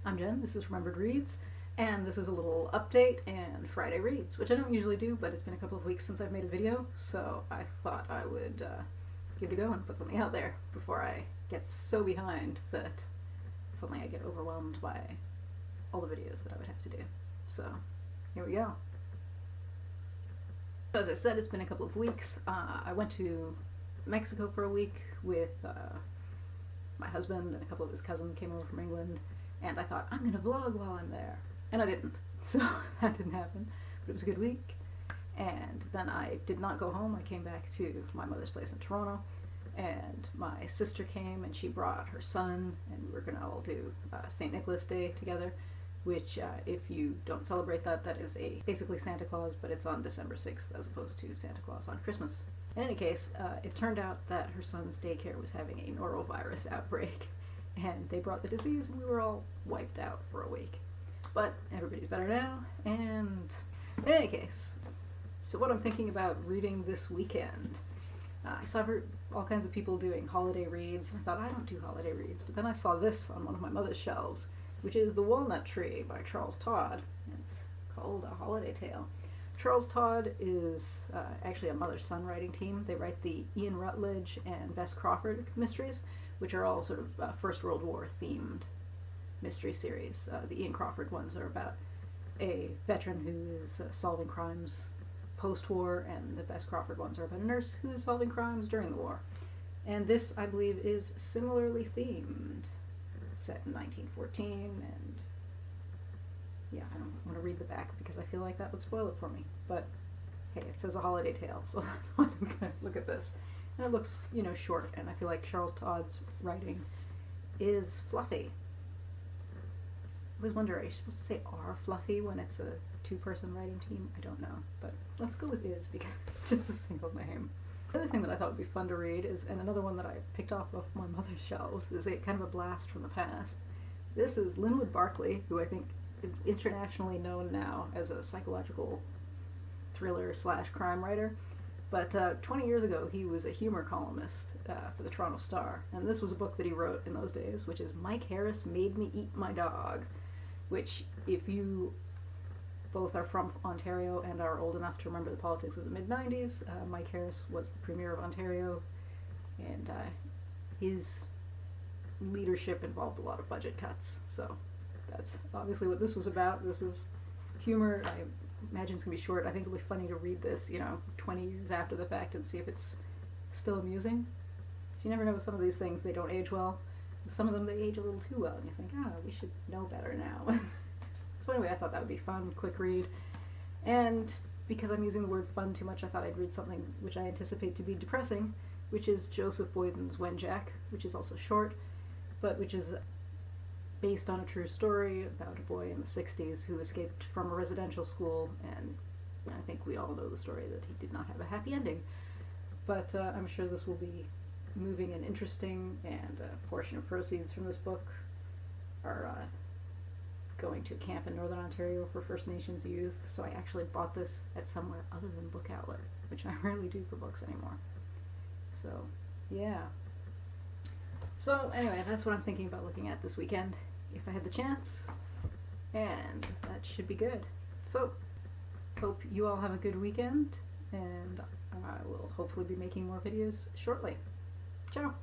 I'm Jen, this is Remembered Reads, and this is a little update and Friday Reads, which I don't usually do, but it's been a couple of weeks since I've made a video, so I thought I would give it a go and put something out there before I get so behind that suddenly I get overwhelmed by all the videos that I would have to do. So, here we go. So as I said, it's been a couple of weeks. I went to Mexico for a week with my husband, and a couple of his cousins came over from England, and I thought, I'm going to vlog while I'm there. And I didn't. So that didn't happen. But it was a good week. And then I did not go home. I came back to my mother's place in Toronto, and my sister came and she brought her son, and we were going to all do St. Nicholas Day together, which if you don't celebrate that, that is basically Santa Claus, but it's on December 6th as opposed to Santa Claus on Christmas. In any case, it turned out that her son's daycare was having a norovirus outbreak, and they brought the disease, and we were all wiped out for a week. But everybody's better now, and in any case, so what I'm thinking about reading this weekend, I saw all kinds of people doing holiday reads, and I thought, I don't do holiday reads, but then I saw this on one of my mother's shelves, which is The Walnut Tree by Charles Todd. It's called A Holiday Tale. Charles Todd is actually a mother-son writing team. They write the Ian Rutledge and Bess Crawford mysteries, which are all sort of First World War themed mystery series. The Ian Crawford ones are about a veteran who is solving crimes post-war, and the Bess Crawford ones are about a nurse who is solving crimes during the war. And this, I believe, is similarly themed. It's set in 1914, and yeah, I don't want to read the back because I feel like that would spoil it for me. But hey, it says A Holiday Tale, so that's why I'm going to look at this. And it looks, you know, short, and I feel like Charles Todd's writing is fluffy. I always wonder, are you supposed to say are fluffy when it's a two-person writing team? I don't know, but let's go with is because it's just a single name. The other thing that I thought would be fun to read is, and another one that I picked off of my mother's shelves, is a kind of a blast from the past. This is Linwood Barclay, who I think is internationally known now as a psychological thriller / crime writer. But 20 years ago, he was a humor columnist for the Toronto Star, and this was a book that he wrote in those days, which is Mike Harris Made Me Eat My Dog, which, if you both are from Ontario and are old enough to remember the politics of the mid-90s, Mike Harris was the Premier of Ontario, and his leadership involved a lot of budget cuts, so that's obviously what this was about. This is humor. I imagine it's going to be short. I think it'll be funny to read this, 20 years after the fact and see if it's still amusing. So you never know with some of these things, they don't age well. Some of them, they age a little too well, and you think, we should know better now. So anyway, I thought that would be fun, quick read. And because I'm using the word fun too much, I thought I'd read something which I anticipate to be depressing, which is Joseph Boyden's Wenjack, which is also short, but which is based on a true story about a boy in the 60s who escaped from a residential school, and I think we all know the story that he did not have a happy ending. But I'm sure this will be moving and interesting, and a portion of proceeds from this book are going to a camp in Northern Ontario for First Nations youth, so I actually bought this at somewhere other than Book Outlet, which I rarely do for books anymore. So, yeah. So, anyway, that's what I'm thinking about looking at this weekend, if I had the chance, and that should be good. So, hope you all have a good weekend, and I will hopefully be making more videos shortly. Ciao!